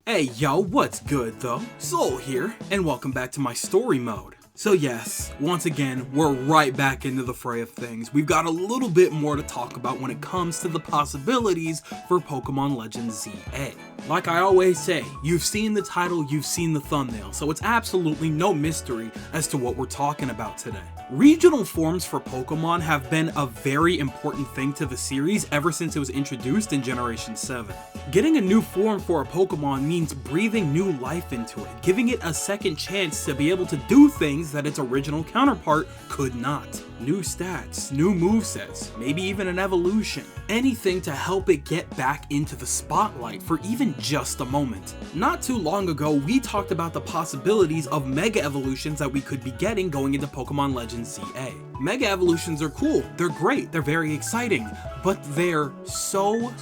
Hey yo, what's good though? Soul here, and welcome back to my story mode. So yes, once again, we're right back into the fray of things. We've got a little bit more to talk about when it comes to the possibilities for Pokemon Legends ZA. Like I always say, you've seen the title, you've seen the thumbnail, so it's absolutely no mystery as to what we're talking about today. Regional forms for Pokemon have been a very important thing to the series ever since it was introduced in Generation 7. Getting a new form for a Pokemon means breathing new life into it, giving it a second chance to be able to do things that its original counterpart could not. New stats, new movesets, maybe even an evolution. Anything to help it get back into the spotlight for even just a moment. Not too long ago, we talked about the possibilities of Mega Evolutions that we could be getting going into Pokemon Legends ZA. Mega Evolutions are cool, they're great, they're very exciting, but they're so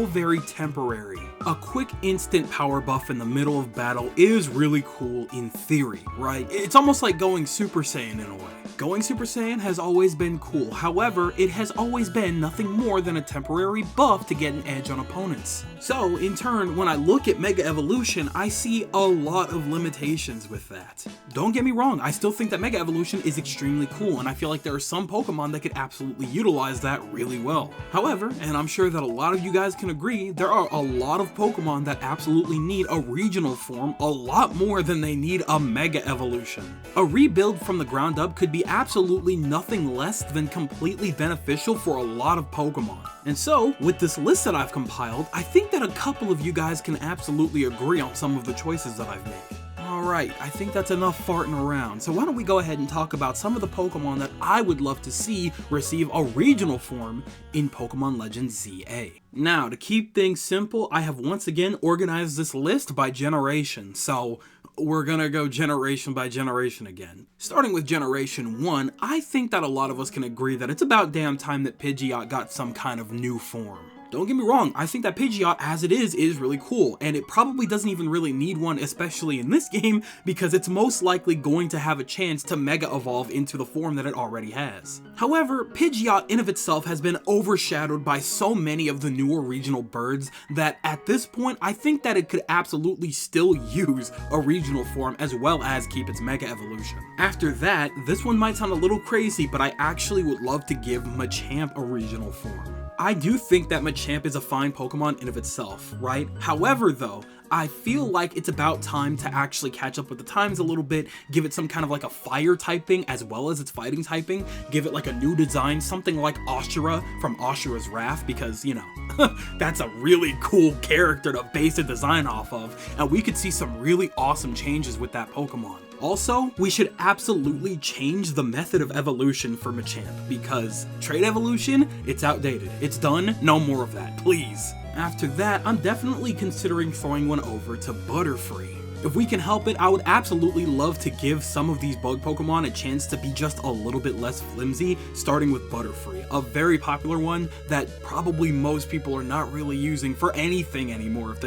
very temporary. A quick instant power buff in the middle of battle is really cool in theory, right? It's almost like going Super Saiyan in a way. Going Super Saiyan has always been cool, however, it has always been nothing more than a temporary buff to get an edge on opponents. So, in turn, when I look at Mega Evolution, I see a lot of limitations with that. Don't get me wrong, I still think that Mega Evolution is extremely cool, and I feel like there are some Pokemon that could absolutely utilize that really well. However, and I'm sure that a lot of you guys can agree, there are a lot of Pokemon that absolutely need a regional form a lot more than they need a Mega Evolution. A rebuild from the ground up could be absolutely nothing less than completely beneficial for a lot of Pokemon. And so, with this list that I've compiled, I think that a couple of you guys can absolutely agree on some of the choices that I've made. Alright, I think that's enough farting around, so why don't we go ahead and talk about some of the Pokemon that I would love to see receive a regional form in Pokemon Legends ZA. Now, to keep things simple, I have once again organized this list by generation, so we're gonna go generation by generation again. Starting with Generation 1, I think that a lot of us can agree that it's about damn time that Pidgeot got some kind of new form. Don't get me wrong, I think that Pidgeot as it is really cool, and it probably doesn't even really need one, especially in this game, because it's most likely going to have a chance to Mega Evolve into the form that it already has. However, Pidgeot in of itself has been overshadowed by so many of the newer regional birds that at this point, I think that it could absolutely still use a regional form as well as keep its Mega Evolution. After that, this one might sound a little crazy, but I actually would love to give Machamp a regional form. I do think that Machamp is a fine Pokemon in of itself, right? However though, I feel like it's about time to actually catch up with the times a little bit, give it some kind of like a fire typing as well as its fighting typing, give it like a new design, something like Ashura from Ashura's Wrath, because, you know, that's a really cool character to base a design off of, and we could see some really awesome changes with that Pokemon. Also, we should absolutely change the method of evolution for Machamp, because Trait Evolution, it's outdated. It's done, no more of that, please. After that, I'm definitely considering throwing one over to Butterfree. If we can help it, I would absolutely love to give some of these bug Pokemon a chance to be just a little bit less flimsy, starting with Butterfree, a very popular one that probably most people are not really using for anything anymore if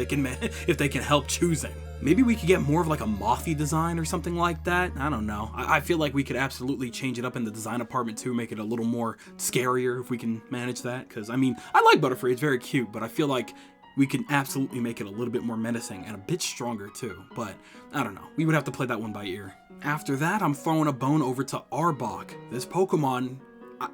they can help choosing. Maybe we could get more of like a mothy design or something like that. I don't know. I feel like we could absolutely change it up in the design department too, make it a little more scarier if we can manage that. Because, I mean, I like Butterfree, it's very cute, but I feel like we can absolutely make it a little bit more menacing and a bit stronger too. But, I don't know. We would have to play that one by ear. After that, I'm throwing a bone over to Arbok. This Pokemon,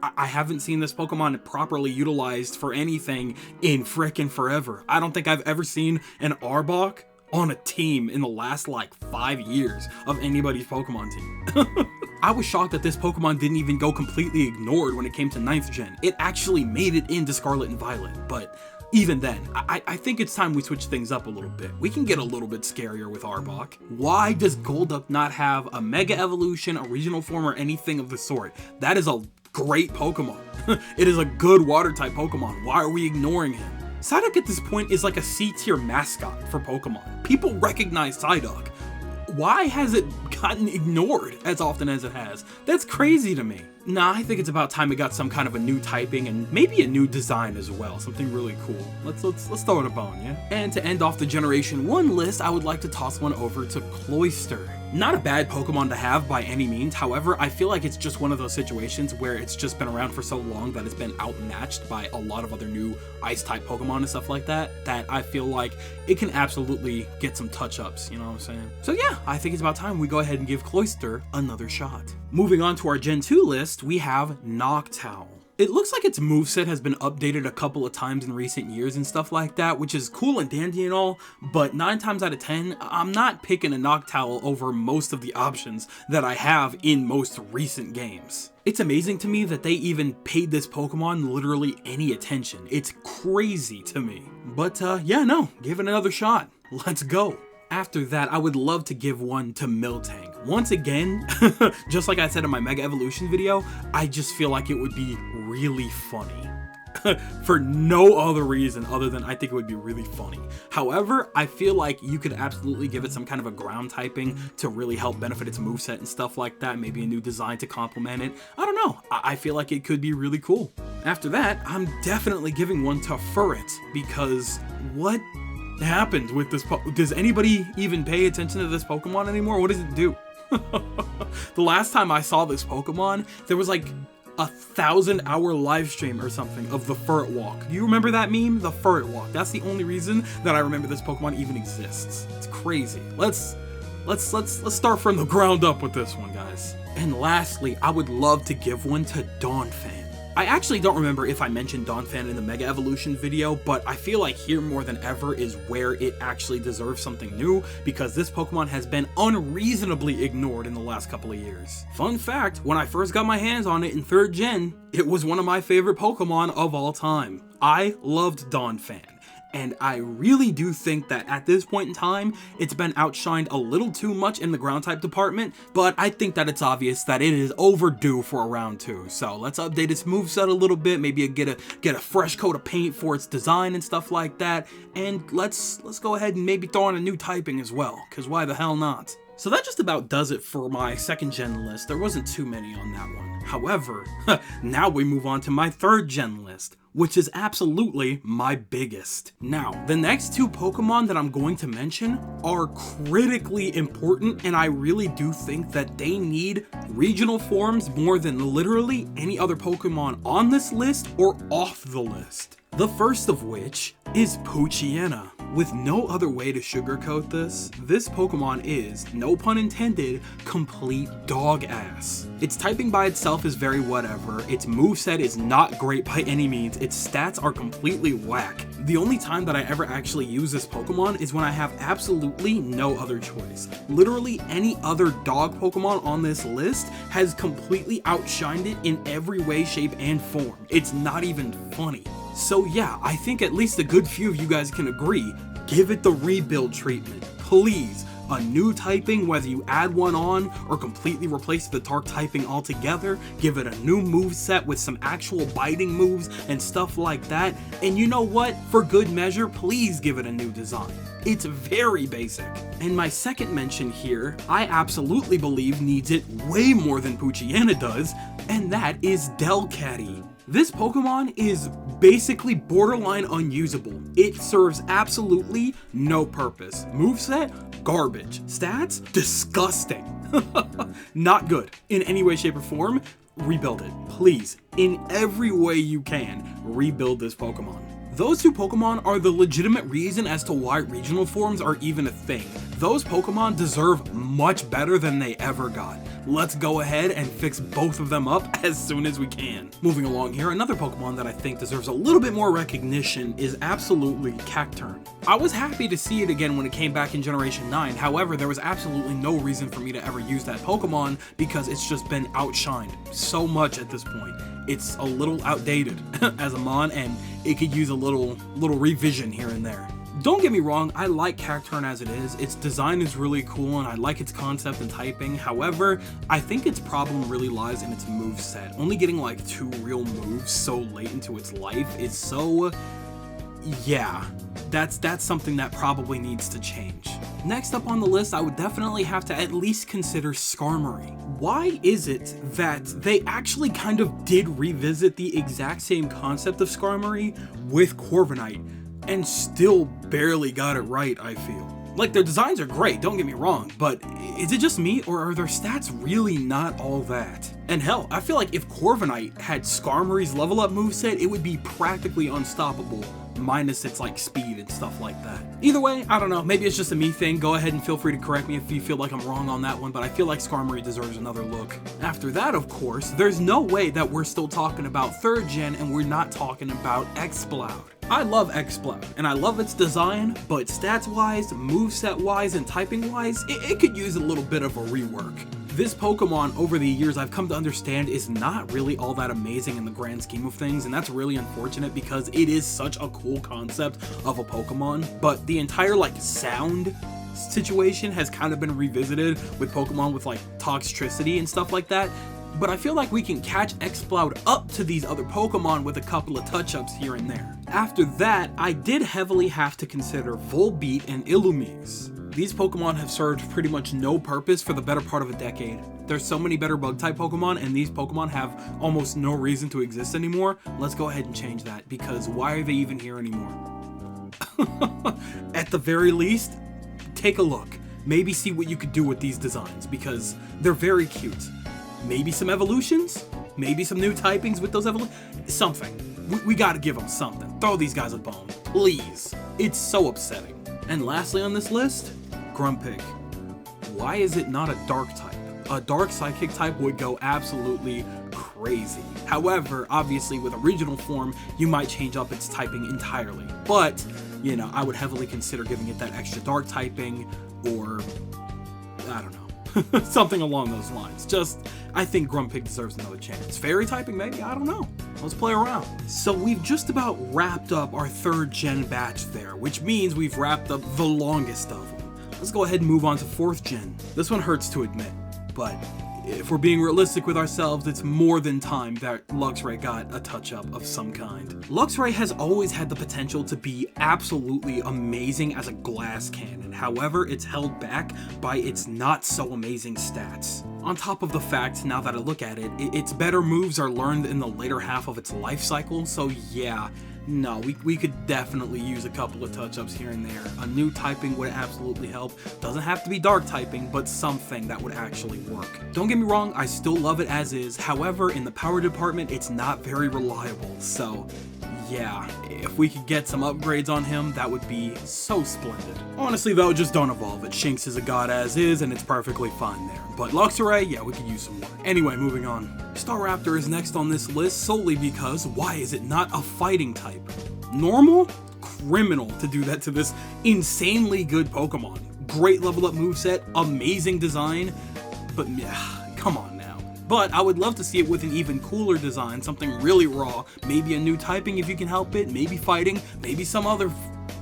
I haven't seen this Pokemon properly utilized for anything in frickin' forever. I don't think I've ever seen an Arbok on a team in the last like 5 years of anybody's Pokemon team. I was shocked that this Pokemon didn't even go completely ignored when it came to 9th gen. It actually made it into Scarlet and Violet, but even then, I think it's time we switch things up a little bit. We can get a little bit scarier with Arbok. Why does Golduck not have a Mega Evolution, a regional form, or anything of the sort? That is a great Pokemon. It is a good water type Pokemon. Why are we ignoring him? Psyduck at this point is like a C-tier mascot for Pokemon. People recognize Psyduck. Why has it gotten ignored as often as it has? That's crazy to me. Nah, I think it's about time it got some kind of a new typing and maybe a new design as well, something really cool. Let's throw it a bone, yeah? And to end off the Generation 1 list, I would like to toss one over to Cloyster. Not a bad Pokemon to have by any means, however, I feel like it's just one of those situations where it's just been around for so long that it's been outmatched by a lot of other new Ice-type Pokemon and stuff like that, that I feel like it can absolutely get some touch-ups, you know what I'm saying? So yeah, I think it's about time we go ahead and give Cloyster another shot. Moving on to our Gen 2 list, we have Noctowl. It looks like its moveset has been updated a couple of times in recent years and stuff like that, which is cool and dandy and all, but 9 times out of 10, I'm not picking a Noctowl over most of the options that I have in most recent games. It's amazing to me that they even paid this Pokemon literally any attention. It's crazy to me. But yeah, no, give it another shot. Let's go. After that, I would love to give one to Miltank. Once again, just like I said in my Mega Evolution video, I just feel like it would be really funny. For no other reason other than I think it would be really funny. However, I feel like you could absolutely give it some kind of a ground typing to really help benefit its moveset and stuff like that. Maybe a new design to complement it. I don't know. I feel like it could be really cool. After that, I'm definitely giving one to Furret because what happened with this does anybody even pay attention to this Pokemon anymore? What does it do? The last time I saw this Pokemon, there was like a 1,000-hour live stream or something of the Furret Walk. Do you remember that meme? The Furret Walk. That's the only reason that I remember this Pokemon even exists. It's crazy. Let's start from the ground up with this one, guys. And lastly, I would love to give one to Donphan. I actually don't remember if I mentioned Donphan in the Mega Evolution video, but I feel like here more than ever is where it actually deserves something new, because this Pokemon has been unreasonably ignored in the last couple of years. Fun fact, when I first got my hands on it in 3rd gen, it was one of my favorite Pokemon of all time. I loved Donphan. And I really do think that at this point in time, it's been outshined a little too much in the ground type department, but I think that it's obvious that it is overdue for a round 2. So let's update its moveset a little bit, maybe get a fresh coat of paint for its design and stuff like that, and let's go ahead and maybe throw in a new typing as well, because why the hell not? So that just about does it for my 2nd gen list. There wasn't too many on that one. However, now we move on to my 3rd gen list, which is absolutely my biggest. Now, the next 2 Pokemon that I'm going to mention are critically important, and I really do think that they need regional forms more than literally any other Pokemon on this list or off the list. The first of which is Poochyena. With no other way to sugarcoat this Pokemon is, no pun intended, complete dog ass. Its typing by itself is very whatever, its moveset is not great by any means, its stats are completely whack. The only time that I ever actually use this Pokemon is when I have absolutely no other choice. Literally any other dog Pokemon on this list has completely outshined it in every way, shape, and form. It's not even funny. So yeah, I think at least a good few of you guys can agree, give it the rebuild treatment, please. A new typing, whether you add one on or completely replace the dark typing altogether, give it a new moveset with some actual biting moves and stuff like that, and you know what, for good measure, please give it a new design. It's very basic. And my second mention here, I absolutely believe needs it way more than Poochyena does, and that is Delcatty. This Pokemon is basically borderline unusable. It serves absolutely no purpose. Moveset? Garbage. Stats? Disgusting. Not good. In any way, shape, or form, rebuild it. Please, in every way you can, rebuild this Pokemon. Those 2 Pokemon are the legitimate reason as to why regional forms are even a thing. Those Pokemon deserve much better than they ever got. Let's go ahead and fix both of them up as soon as we can. Moving along here, another Pokemon that I think deserves a little bit more recognition is absolutely Cacturne. I was happy to see it again when it came back in Generation 9, however, there was absolutely no reason for me to ever use that Pokemon because it's just been outshined so much at this point. It's a little outdated as a mon, and it could use a little revision here and there. Don't get me wrong, I like Cacturne as it is. Its design is really cool and I like its concept and typing. However, I think its problem really lies in its moveset. Only getting like 2 real moves so late into its life is so... yeah, that's something that probably needs to change. Next up on the list, I would definitely have to at least consider Skarmory. Why is it that they actually kind of did revisit the exact same concept of Skarmory with Corviknight and still barely got it right, I feel? Like, their designs are great, don't get me wrong, but is it just me, or are their stats really not all that? And hell, I feel like if Corviknight had Skarmory's level up moveset, it would be practically unstoppable, minus its like speed and stuff like that. Either way, I don't know, maybe it's just a me thing. Go ahead and feel free to correct me if you feel like I'm wrong on that one, but I feel like Skarmory deserves another look. After that, of course, there's no way that we're still talking about 3rd gen and we're not talking about Exploud. I love Exploud, and I love its design, but stats-wise, moveset-wise, and typing-wise, it could use a little bit of a rework. This Pokemon, over the years, I've come to understand is not really all that amazing in the grand scheme of things, and that's really unfortunate because it is such a cool concept of a Pokemon, but the entire, like, sound situation has kind of been revisited with Pokemon with, like, Toxtricity and stuff like that. But I feel like we can catch Exploud up to these other Pokemon with a couple of touch-ups here and there. After that, I did heavily have to consider Volbeat and Illumise. These Pokemon have served pretty much no purpose for the better part of a decade. There's so many better Bug-type Pokemon, and these Pokemon have almost no reason to exist anymore. Let's go ahead and change that, because why are they even here anymore? At the very least, take a look. Maybe see what you could do with these designs, because they're very cute. Maybe some evolutions? Maybe some new typings with those evolutions? Something. We gotta give them something. Throw these guys a bone. Please. It's so upsetting. And lastly on this list, Grumpig. Why is it not a dark type? A dark psychic type would go absolutely crazy. However, obviously with a regional form, you might change up its typing entirely. But, you know, I would heavily consider giving it that extra dark typing, or I don't know. Something along those lines. Just, I think Grumpig deserves another chance. Fairy typing, maybe? I don't know. Let's play around. So we've just about wrapped up our 3rd gen batch there, which means we've wrapped up the longest of them. Let's go ahead and move on to 4th gen. This one hurts to admit, but if we're being realistic with ourselves, it's more than time that Luxray got a touch-up of some kind. Luxray has always had the potential to be absolutely amazing as a glass cannon. However, it's held back by its not-so-amazing stats. On top of the fact, now that I look at it, its better moves are learned in the later half of its life cycle, so yeah, no, we could definitely use a couple of touch-ups here and there. A new typing would absolutely help. Doesn't have to be dark typing, but something that would actually work. Don't get me wrong, I still love it as is. However, in the power department, it's not very reliable. So yeah, if we could get some upgrades on him, that would be so splendid. Honestly though, just don't evolve it. Shinx is a god as is, and it's perfectly fine there. But Luxray, yeah, we could use some more. Anyway, moving on. Staraptor is next on this list solely because why is it not a fighting type? Normal? Criminal to do that to this insanely good Pokemon. Great level up moveset, amazing design, but yeah, come on now. But I would love to see it with an even cooler design, something really raw, maybe a new typing if you can help it, maybe fighting, maybe some other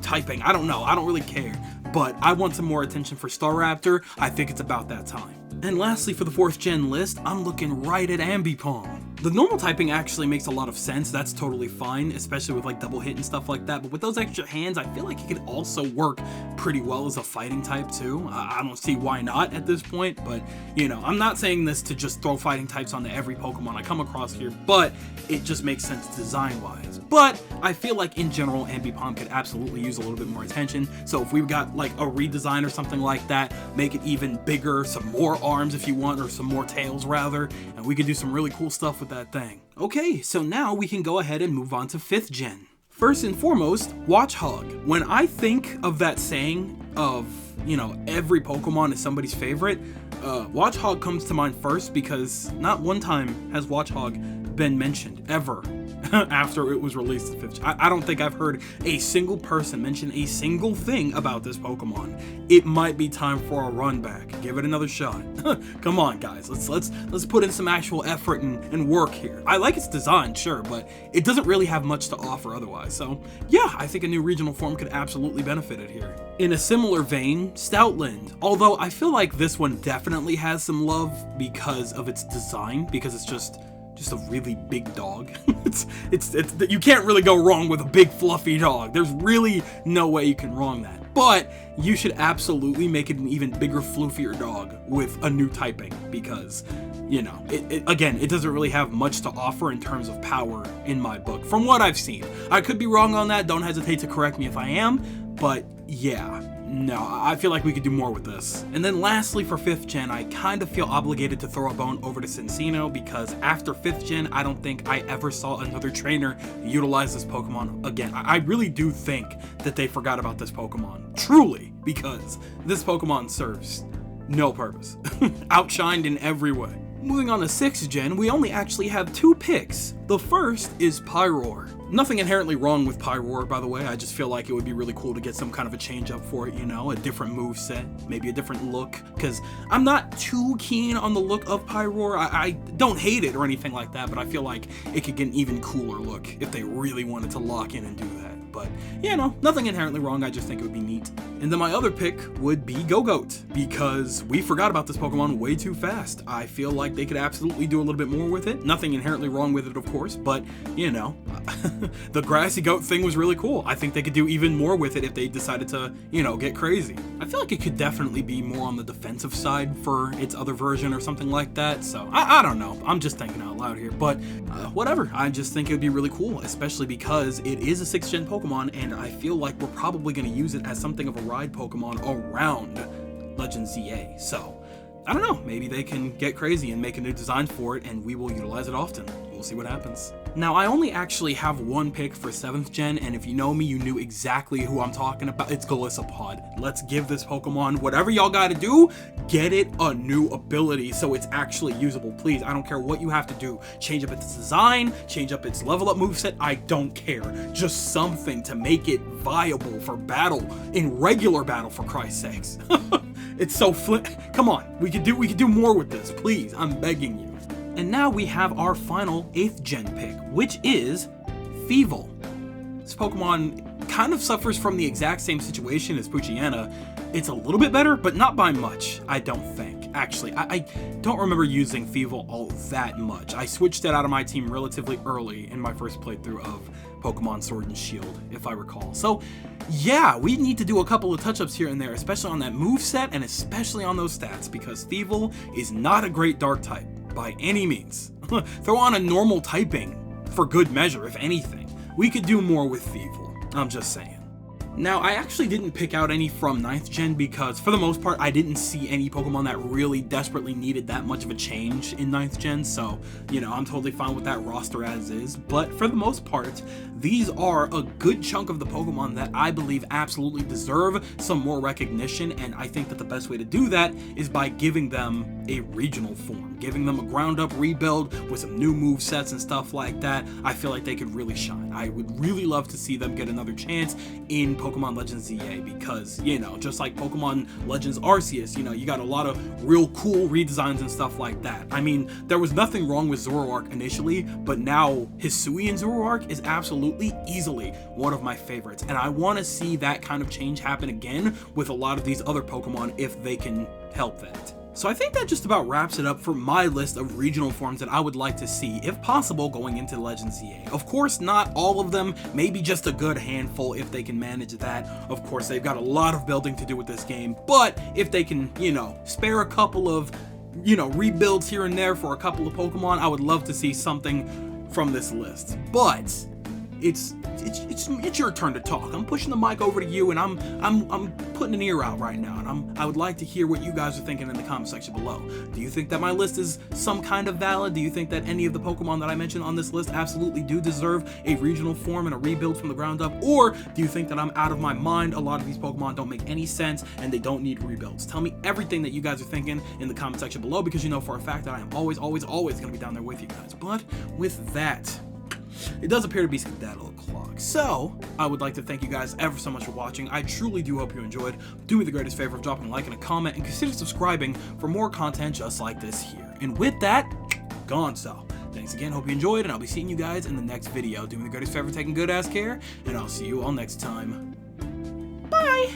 typing, I don't know, I don't really care. But I want some more attention for Staraptor. I think it's about that time. And lastly, for the 4th gen list, I'm looking right at Ambipom. The normal typing actually makes a lot of sense, that's totally fine, especially with like double hit and stuff like that, but with those extra hands, I feel like it could also work pretty well as a fighting type too. I don't see why not at this point, but you know, I'm not saying this to just throw fighting types onto every Pokemon I come across here, but it just makes sense design-wise. But I feel like in general, Ambipom could absolutely use a little bit more attention, so if we've got like a redesign or something like that, make it even bigger, some more arms if you want, or some more tails rather, and we could do some really cool stuff with that thing. Okay, so now we can go ahead and move on to 5th gen. First and foremost, Watchog. When I think of that saying of, you know, every Pokemon is somebody's favorite, Watchog comes to mind first because not one time has Watchog been mentioned, ever, after it was released to 5th gen. I don't think I've heard a single person mention a single thing about this Pokemon. It might be time for a run back. Give it another shot. Come on, guys. Let's put in some actual effort and work here. I like its design, sure, but it doesn't really have much to offer otherwise. So yeah, I think a new regional form could absolutely benefit it here. In a similar vein, Stoutland. Although I feel like this one definitely has some love because of its design, because it's just a really big dog. it's you can't really go wrong with a big fluffy dog. There's really no way you can wrong that. But you should absolutely make it an even bigger, floofier dog with a new typing because, you know, again, it doesn't really have much to offer in terms of power in my book, from what I've seen. I could be wrong on that, don't hesitate to correct me if I am, but yeah, no, I feel like we could do more with this. And then lastly, for 5th gen, I kind of feel obligated to throw a bone over to Cinccino, because after 5th gen, I don't think I ever saw another trainer utilize this Pokemon again. I really do think that they forgot about this Pokemon, truly, because this Pokemon serves no purpose. Outshined in every way. Moving on to 6th gen, we only actually have 2 picks. The first is Pyroar. Nothing inherently wrong with Pyroar, by the way. I just feel like it would be really cool to get some kind of a change up for it, you know, a different moveset, maybe a different look, because I'm not too keen on the look of Pyroar. I don't hate it or anything like that, but I feel like it could get an even cooler look if they really wanted to lock in and do that. But, you know, nothing inherently wrong, I just think it would be neat. And then my other pick would be Gogoat, because we forgot about this Pokemon way too fast. I feel like they could absolutely do a little bit more with it. Nothing inherently wrong with it, of course, but, you know, the grassy goat thing was really cool. I think they could do even more with it if they decided to, you know, get crazy. I feel like it could definitely be more on the defensive side for its other version or something like that, so I don't know. I'm just thinking out loud here, but whatever. I just think it would be really cool, especially because it is a 6th gen Pokemon, and I feel like we're probably going to use it as something of a ride Pokemon around Legend ZA, so I don't know, maybe they can get crazy and make a new design for it, and we will utilize it often. We'll see what happens. Now, I only actually have 1 pick for 7th gen, and if you know me, you knew exactly who I'm talking about. It's Golisopod. Let's give this Pokemon whatever y'all gotta do, get it a new ability so it's actually usable, please. I don't care what you have to do. Change up its design, change up its level up moveset, I don't care. Just something to make it viable for battle, in regular battle, for Christ's sakes. It's so come on, we could do more with this, please, I'm begging you. And now we have our final 8th gen pick, which is Feeble. This Pokemon kind of suffers from the exact same situation as Poochyena. It's a little bit better, but not by much, I don't think. Actually, I don't remember using Feeble all that much. I switched it out of my team relatively early in my first playthrough of Pokemon Sword and Shield, if I recall. So yeah, we need to do a couple of touch-ups here and there, especially on that moveset and especially on those stats, because Feeble is not a great dark type by any means. Throw on a normal typing for good measure, if anything. We could do more with Feeble, I'm just saying. Now, I actually didn't pick out any from 9th gen because, for the most part, I didn't see any Pokemon that really desperately needed that much of a change in 9th gen, so, you know, I'm totally fine with that roster as is. But for the most part, these are a good chunk of the Pokemon that I believe absolutely deserve some more recognition, and I think that the best way to do that is by giving them a regional form, giving them a ground-up rebuild with some new movesets and stuff like that. I feel like they could really shine. I would really love to see them get another chance in Pokemon Legends ZA, because, you know, just like Pokemon Legends Arceus, you know, you got a lot of real cool redesigns and stuff like that. I mean, there was nothing wrong with Zoroark initially, but now Hisuian Zoroark is absolutely, easily one of my favorites, and I want to see that kind of change happen again with a lot of these other Pokemon if they can help that. So I think that just about wraps it up for my list of regional forms that I would like to see, if possible, going into Legends ZA. Of course, not all of them, maybe just a good handful if they can manage that. Of course, they've got a lot of building to do with this game, but if they can, you know, spare a couple of, you know, rebuilds here and there for a couple of Pokemon, I would love to see something from this list. But it's your turn to talk. I'm pushing the mic over to you, and I'm putting an ear out right now, and I would like to hear what you guys are thinking in the comment section below. Do you think that my list is some kind of valid? Do you think that any of the Pokemon that I mentioned on this list absolutely do deserve a regional form and a rebuild from the ground up? Or do you think that I'm out of my mind? A lot of these Pokemon don't make any sense and they don't need rebuilds. Tell me everything that you guys are thinking in the comment section below, because you know for a fact that I am always going to be down there with you guys. But with that, it does appear to be skedaddle o'clock. So, I would like to thank you guys ever so much for watching. I truly do hope you enjoyed. Do me the greatest favor of dropping a like and a comment, and consider subscribing for more content just like this here. And with that, gone so. Thanks again, hope you enjoyed, and I'll be seeing you guys in the next video. Do me the greatest favor, taking good ass care, and I'll see you all next time. Bye!